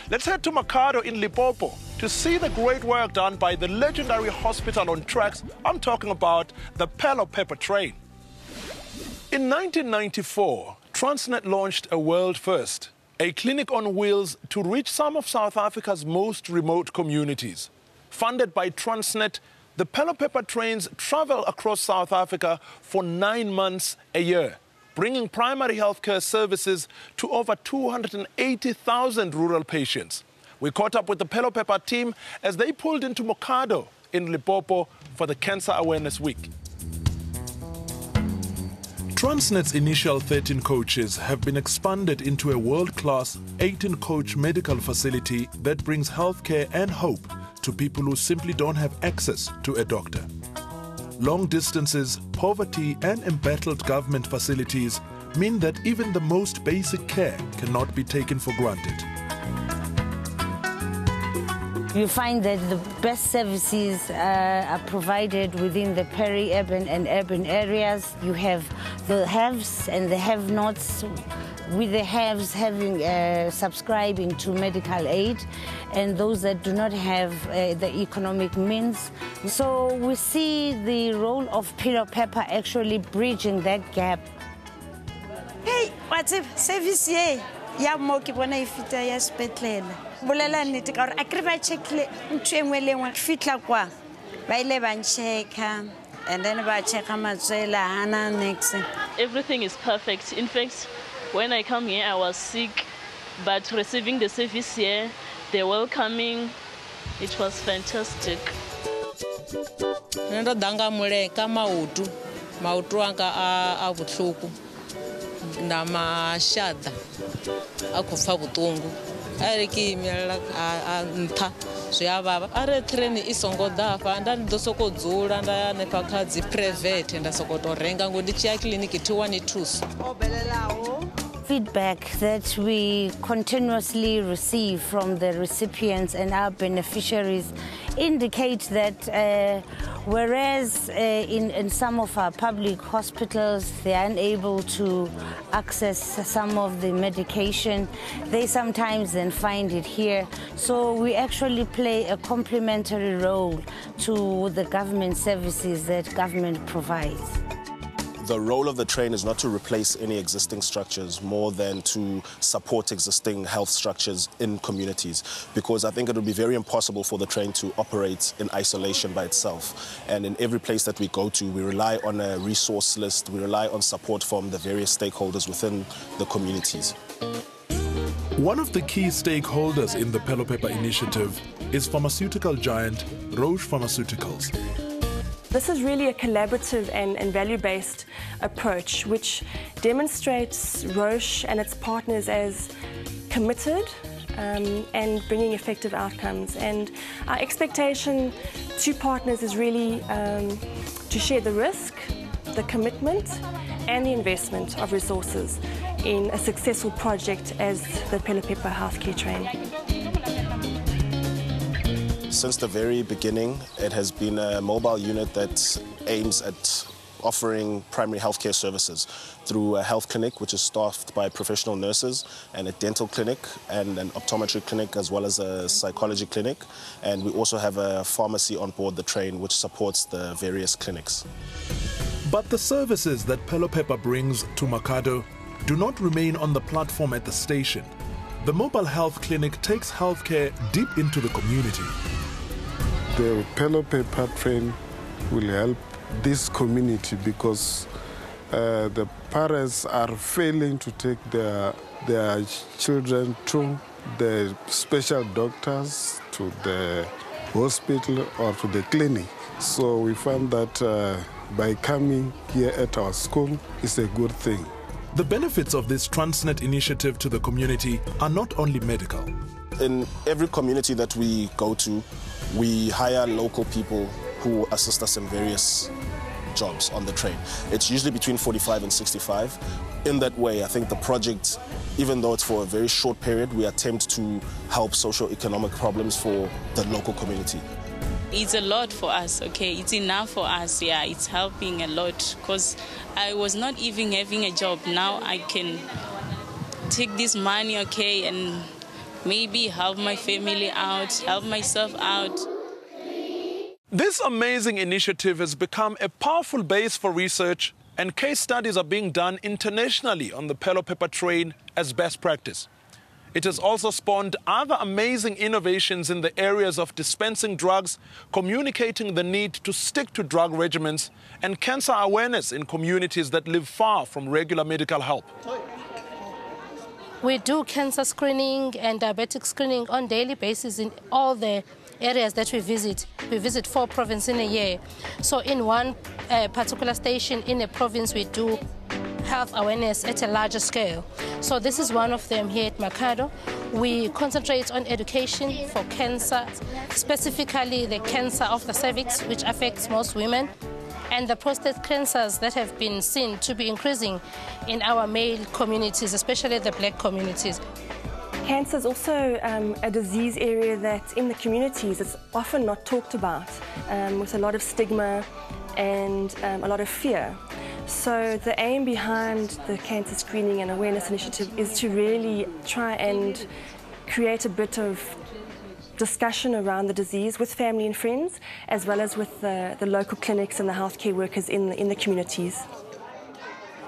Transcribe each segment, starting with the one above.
Let's head to Kaelo in Limpopo to see the great work done by the legendary hospital on tracks. I'm talking about the Phelophepha train. In 1994, Transnet launched a world first, a clinic on wheels to reach some of South Africa's most remote communities. Funded by Transnet, the Phelophepha trains travel across South Africa for 9 months a year, bringing primary healthcare services to over 280,000 rural patients. We caught up with the Phelophepha team as they pulled into Kaelo in Limpopo for the Cancer Awareness Week. Transnet's initial 13 coaches have been expanded into a world-class 18-coach medical facility that brings healthcare and hope to people who simply don't have access to a doctor. Long distances, poverty and embattled government facilities mean that even the most basic care cannot be taken for granted. You find that the best services are provided within the peri-urban and urban areas. You have the haves and the have-nots, with the haves having subscribing to medical aid, and those that do not have the economic means. So we see the role of Phelophepha actually bridging that gap. Hey, what's it? Service here. Ya mo ke bona e fita ya spetlele bolela nnete ka gore a kre ba checkle ntwe engwe le engwe fitla kwa ba ile ba ncheka and then ba checka matswela hana next. Everything is perfect. In fact, when I come here I was sick, but receiving the service here, the welcoming, it was fantastic. Ndo danga mule ka mautu anga a butluku na mashada akufa butungu ari ki imela a ntha zwi baba are train isongo dafa nda ndo soko dzula nda ya ne pakadzi private nda soko to renga ngodi chi clinic 212 obelelawo. Feedback that we continuously receive from the recipients and our beneficiaries indicate that whereas in some of our public hospitals they are unable to access some of the medication, they sometimes then find it here. So we actually play a complementary role to the government services that government provides. The role of the train is not to replace any existing structures more than to support existing health structures in communities, because I think it would be very impossible for the train to operate in isolation by itself. And in every place that we go to, we rely on a resource list, we rely on support from the various stakeholders within the communities. One of the key stakeholders in the Phelophepha initiative is pharmaceutical giant Roche Pharmaceuticals. This is really a collaborative and value-based approach which demonstrates Roche and its partners as committed and bringing effective outcomes. And our expectation to partners is really to share the risk, the commitment and the investment of resources in a successful project as the Phelophepha healthcare train. Since the very beginning, it has been a mobile unit that aims at offering primary healthcare services through a health clinic which is staffed by professional nurses, and a dental clinic and an optometry clinic, as well as a psychology clinic. And we also have a pharmacy on board the train which supports the various clinics. But the services that Phelophepha brings to Kaelo do not remain on the platform at the station. The mobile health clinic takes healthcare deep into the community. The Phelophepha train will help this community because the parents are failing to take their children to the special doctors, to the hospital or to the clinic. So we found that by coming here at our school is a good thing. The benefits of this Transnet initiative to the community are not only medical. In every community that we go to, we hire local people who assist us in various jobs on the train. It's usually between 45 and 65. In that way, I think the project, even though it's for a very short period, we attempt to help socio-economic problems for the local community. It's a lot for us, okay? It's enough for us, yeah. It's helping a lot because I was not even having a job. Now I can take this money, okay, and maybe help my family out, help myself out. This amazing initiative has become a powerful base for research, and case studies are being done internationally on the Phelophepha train as best practice. It has also spawned other amazing innovations in the areas of dispensing drugs, communicating the need to stick to drug regimens, and cancer awareness in communities that live far from regular medical help. We do cancer screening and diabetic screening on a daily basis in all the areas that we visit. We visit 4 provinces in a year. So in one particular station in a province, we do health awareness at a larger scale. So this is one of them here at Kaelo. We concentrate on education for cancer, specifically the cancer of the cervix, which affects most women, and the prostate cancers that have been seen to be increasing in our male communities, especially the black communities. Cancer is also a disease area that in the communities it's often not talked about, with a lot of stigma and a lot of fear. So the aim behind the Cancer Screening and Awareness Initiative is to really try and create a bit of discussion around the disease with family and friends, as well as with the local clinics and the healthcare workers in the communities.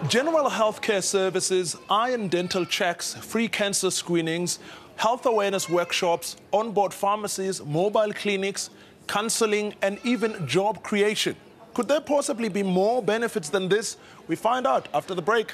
General healthcare services, eye and dental checks, free cancer screenings, health awareness workshops, on-board pharmacies, mobile clinics, counseling, and even job creation. Could there possibly be more benefits than this? We find out after the break.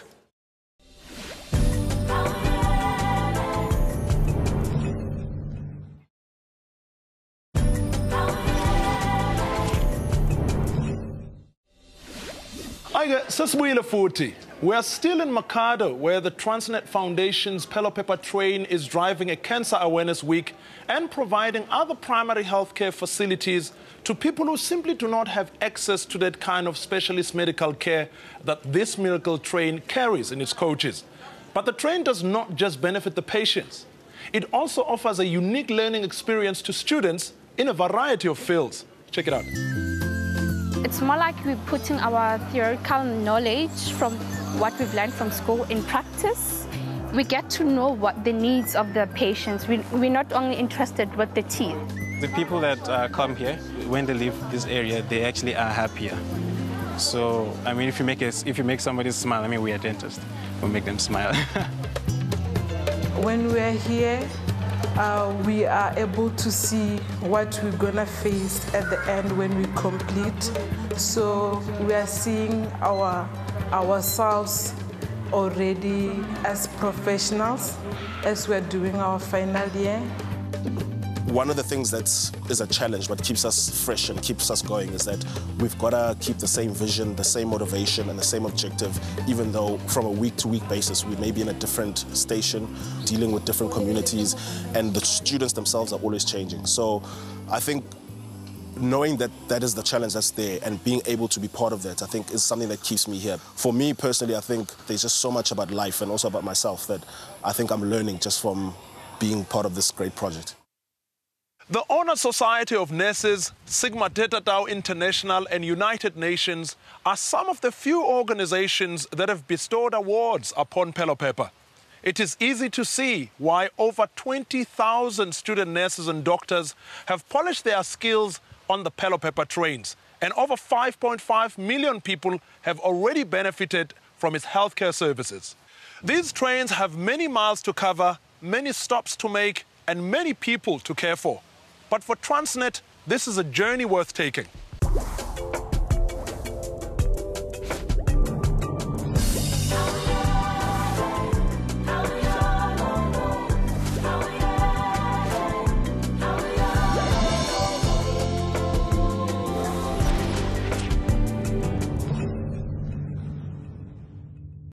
We are still in Kaelo, where the Transnet Foundation's Phelophepha train is driving a Cancer Awareness Week and providing other primary healthcare facilities to people who simply do not have access to that kind of specialist medical care that this miracle train carries in its coaches. But the train does not just benefit the patients. It also offers a unique learning experience to students in a variety of fields. Check it out. It's more like we're putting our theoretical knowledge from what we've learned from school in practice. We get to know what the needs of the patients. We're not only interested with the teeth. The people that come here, when they leave this area, they actually are happier. So, I mean, if you make somebody smile, I mean, we are dentists, we make them smile. When we're here, we are able to see what we're gonna face at the end when we complete. So we are seeing ourselves already as professionals as we're doing our final year. One of the things that is a challenge but keeps us fresh and keeps us going is that we've got to keep the same vision, the same motivation and the same objective, even though from a week-to-week basis we may be in a different station, dealing with different communities, and the students themselves are always changing. So I think knowing that that is the challenge that's there and being able to be part of that, I think is something that keeps me here. For me personally, I think there's just so much about life and also about myself that I think I'm learning just from being part of this great project. The Honor Society of Nurses, Sigma Theta Tau International and United Nations are some of the few organizations that have bestowed awards upon Phelophepha. It is easy to see why over 20,000 student nurses and doctors have polished their skills on the Phelophepha trains, and over 5.5 million people have already benefited from its healthcare services. These trains have many miles to cover, many stops to make, and many people to care for. But for Transnet, this is a journey worth taking.